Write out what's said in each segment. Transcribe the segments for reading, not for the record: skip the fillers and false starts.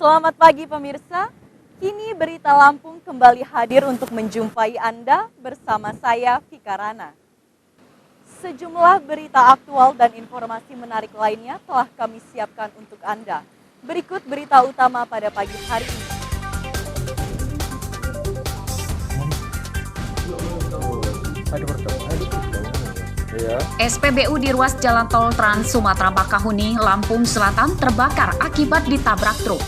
Selamat pagi pemirsa, kini Berita Lampung kembali hadir untuk menjumpai Anda bersama saya Vika Rana. Sejumlah berita aktual dan informasi menarik lainnya telah kami siapkan untuk Anda. Berikut berita utama pada pagi hari ini. SPBU di ruas Jalan Tol Trans Sumatera Bakahuni, Lampung Selatan terbakar akibat ditabrak truk.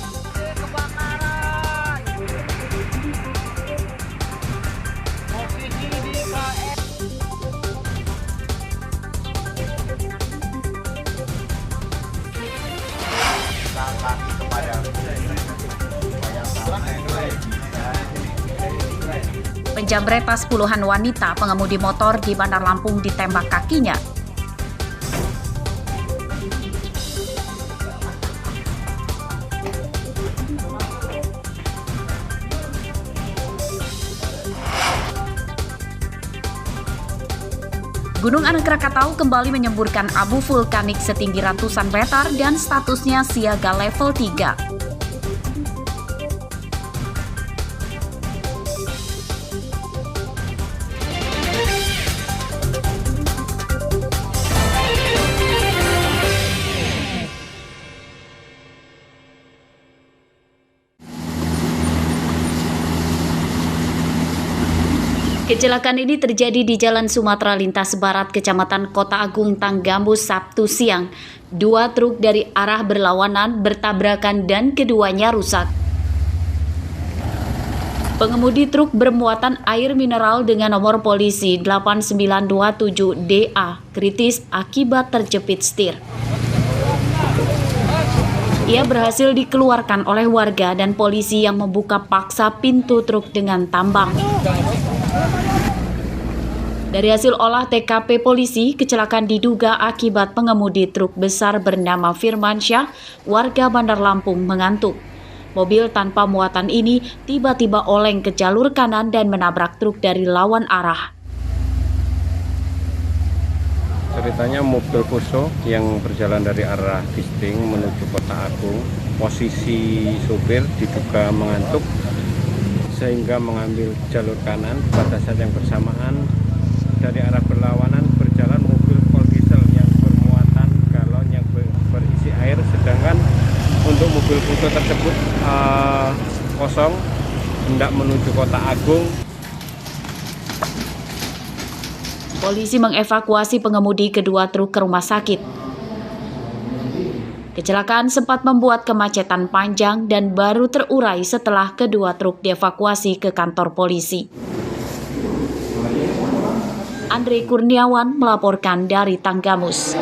Penjamret tas puluhan wanita pengemudi motor di Bandar Lampung ditembak kakinya. Gunung Anak Krakatau kembali menyemburkan abu vulkanik setinggi ratusan meter dan statusnya siaga level 3. Kecelakaan ini terjadi di Jalan Sumatera Lintas Barat, Kecamatan Kota Agung, Tanggambus, Sabtu siang. Dua truk dari arah berlawanan bertabrakan dan keduanya rusak. Pengemudi truk bermuatan air mineral dengan nomor polisi 8927DA kritis akibat terjepit setir. Ia berhasil dikeluarkan oleh warga dan polisi yang membuka paksa pintu truk dengan tambang. Dari hasil olah TKP polisi, kecelakaan diduga akibat pengemudi truk besar bernama Firmansyah, warga Bandar Lampung, mengantuk. Mobil tanpa muatan ini tiba-tiba oleng ke jalur kanan dan menabrak truk dari lawan arah. Ceritanya mobil Fuso yang berjalan dari arah Bisting menuju Kota Agung, posisi supir diduga mengantuk sehingga mengambil jalur kanan. Pada saat yang bersamaan dari arah berlawanan berjalan mobil pol diesel yang bermuatan galon yang berisi air, sedangkan untuk mobil Fuso tersebut kosong hendak menuju Kota Agung. Polisi mengevakuasi pengemudi kedua truk ke rumah sakit. Kecelakaan sempat membuat kemacetan panjang dan baru terurai setelah kedua truk dievakuasi ke kantor polisi. Andre Kurniawan melaporkan dari Tanggamus.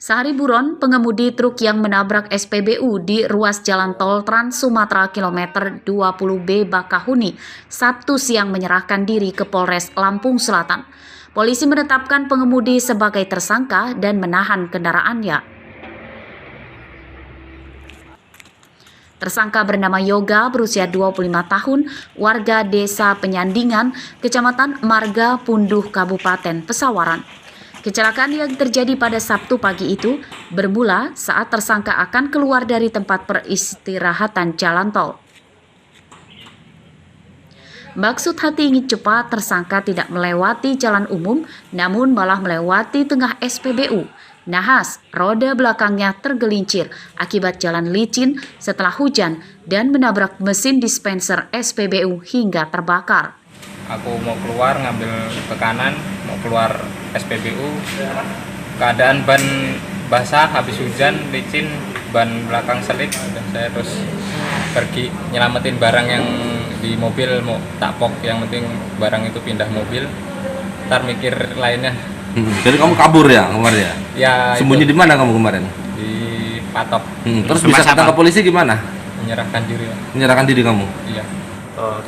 Sehari buron, pengemudi truk yang menabrak SPBU di ruas Jalan Tol Trans Sumatera kilometer 20B Bakahuni, Sabtu siang menyerahkan diri ke Polres Lampung Selatan. Polisi menetapkan pengemudi sebagai tersangka dan menahan kendaraannya. Tersangka bernama Yoga, berusia 25 tahun, warga Desa Penyandingan, Kecamatan Marga Punduh, Kabupaten Pesawaran. Kecelakaan yang terjadi pada Sabtu pagi itu bermula saat tersangka akan keluar dari tempat peristirahatan jalan tol. Maksud hati ingin cepat, tersangka tidak melewati jalan umum, namun malah melewati tengah SPBU. Nahas, roda belakangnya tergelincir akibat jalan licin setelah hujan dan menabrak mesin dispenser SPBU hingga terbakar. Aku mau keluar ngambil ke kanan, mau keluar SPBU, keadaan ban basah habis hujan, licin, ban belakang selip, dan saya terus pergi nyelamatin barang yang di mobil, mau takpok, yang penting barang itu pindah mobil, ntar mikir lainnya. Jadi kamu kabur ya kemarin ya? Ya. Sembunyi di mana kamu kemarin? Di patok. Terus bisa ketangkap polisi gimana? Menyerahkan diri. Menyerahkan diri kamu? Iya.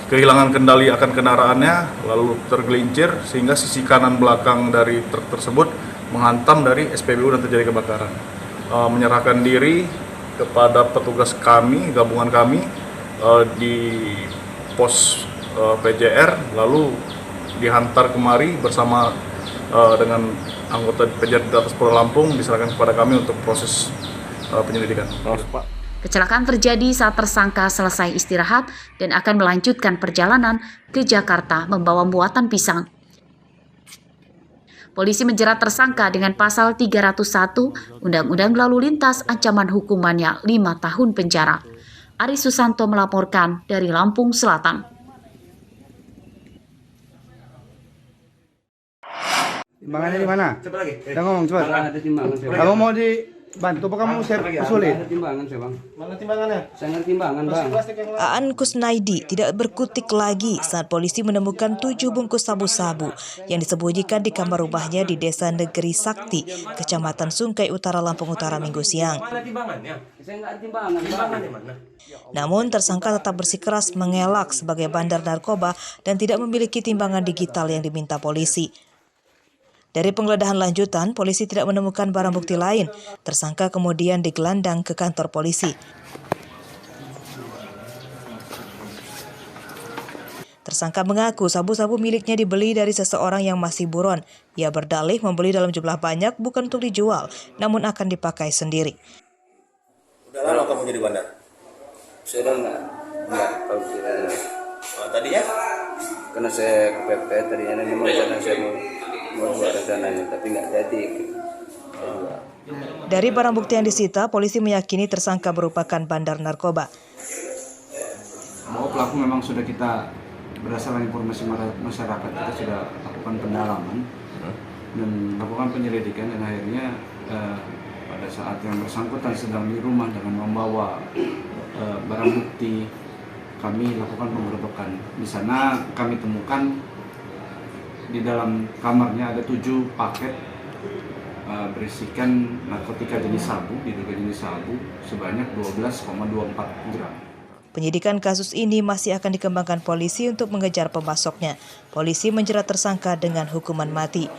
Kehilangan kendali akan kendaraannya, lalu tergelincir sehingga sisi kanan belakang dari truk tersebut menghantam dari SPBU dan terjadi kebakaran. Menyerahkan diri kepada petugas kami, gabungan kami di pos PJR, lalu dihantar kemari bersama dengan anggota Penjaga di atas Polres Lampung diserahkan kepada kami untuk proses penyelidikan. Kecelakaan terjadi saat tersangka selesai istirahat dan akan melanjutkan perjalanan ke Jakarta membawa muatan pisang. Polisi menjerat tersangka dengan pasal 301 Undang-Undang Lalu Lintas, ancaman hukumannya 5 tahun penjara. Ari Susanto melaporkan dari Lampung Selatan. Timbangannya di mana? Coba lagi. Udah ngomong cepat. Ada timbangan saya. Kamu mau dibantu apa kamu saya usulin? Ada timbangan saya, Bang. Mana timbangannya? Saya ngerti timbangan, Bang. Aan Kusnaidi tidak berkutik lagi saat polisi menemukan 7 bungkus sabu-sabu yang disembunyikan di kamar rumahnya di Desa Negeri Sakti, Kecamatan Sungkai Utara, Lampung Utara, Minggu siang. Mana timbangannya? Saya nggak ada timbangan. Timbangannya mana? Namun tersangka tetap bersikeras mengelak sebagai bandar narkoba dan tidak memiliki timbangan digital yang diminta polisi. Dari penggeledahan lanjutan, polisi tidak menemukan barang bukti lain. Tersangka kemudian digelandang ke kantor polisi. Tersangka mengaku sabu-sabu miliknya dibeli dari seseorang yang masih buron. Ia berdalih membeli dalam jumlah banyak bukan untuk dijual, namun akan dipakai sendiri. Udah lama kamu jadi bandar? Saya udah nggak tahu sih. Tadinya? Karena saya kepepet tadinya memang rencana saya mau buat rencananya, tapi nggak jadi. Dari barang bukti yang disita, polisi meyakini tersangka merupakan bandar narkoba. Bahwa pelaku memang sudah kita berdasarkan informasi masyarakat kita sudah lakukan pendalaman dan lakukan penyelidikan, dan akhirnya pada saat yang bersangkutan sedang di rumah dengan membawa barang bukti, kami lakukan penggerebekan. Di sana kami temukan di dalam kamarnya ada 7 paket berisikan narkotika jenis sabu, diduga jenis sabu sebanyak 12,24 gram. Penyidikan kasus ini masih akan dikembangkan polisi untuk mengejar pemasoknya. Polisi menjerat tersangka dengan hukuman mati.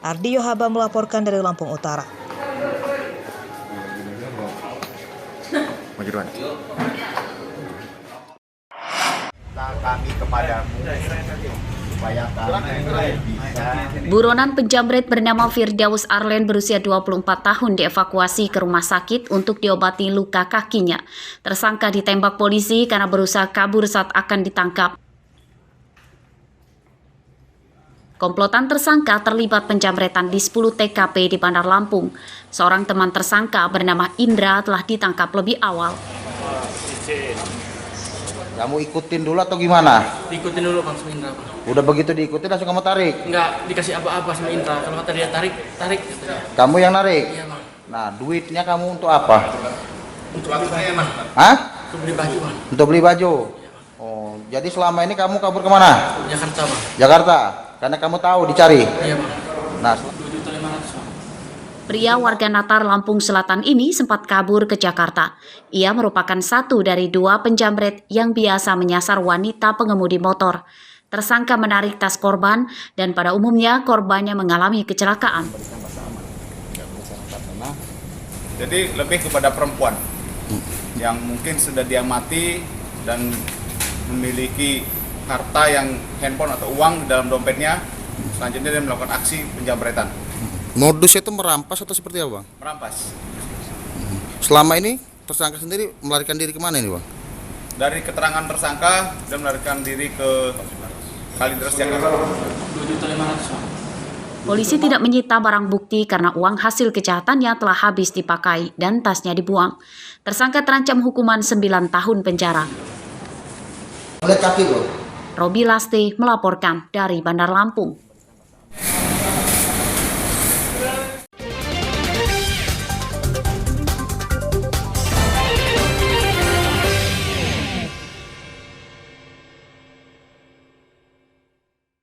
Ardi Yohaba melaporkan dari Lampung Utara. Kami kepadamu supaya kami bisa. Buronan penjamret bernama Firdaus Arlen berusia 24 tahun dievakuasi ke rumah sakit untuk diobati luka kakinya. Tersangka ditembak polisi karena berusaha kabur saat akan ditangkap. Komplotan tersangka terlibat penjamretan di 10 TKP di Bandar Lampung. Seorang teman tersangka bernama Indra telah ditangkap lebih awal. Kamu ikutin dulu atau gimana? Diikutin dulu Bang sama Indra, Bang. Udah begitu diikutin langsung kamu tarik? Enggak, dikasih apa-apa sama Indra. Kalau kata dia tarik katanya. Kamu yang narik? Iya, Bang. Nah, duitnya kamu untuk apa? Untuk beli baju, Bang. Hah? Untuk beli baju, Bang. Untuk beli baju? Oh, jadi selama ini kamu kabur kemana? Jakarta, Bang. Jakarta? Karena kamu tahu dicari? Iya, Bang. Nah, 2.500.000, Bang. Pria warga Natar, Lampung Selatan ini sempat kabur ke Jakarta. Ia merupakan satu dari 2 penjamret yang biasa menyasar wanita pengemudi motor. Tersangka menarik tas korban dan pada umumnya korbannya mengalami kecelakaan. Jadi lebih kepada perempuan yang mungkin sudah diamati dan memiliki harta yang handphone atau uang di dalam dompetnya. Selanjutnya dia melakukan aksi penjamretan. modusnya itu merampas atau seperti apa, Bang? Merampas. Selama ini tersangka sendiri melarikan diri kemana ini, Bang? Dari keterangan tersangka dan melarikan diri ke Kalideres Jakarta. 2.500.000, Bang. Polisi tidak menyita barang bukti karena uang hasil kejahatannya telah habis dipakai dan tasnya dibuang. Tersangka terancam hukuman 9 tahun penjara. Lihat kaki, Bro. Robi Lasti melaporkan dari Bandar Lampung.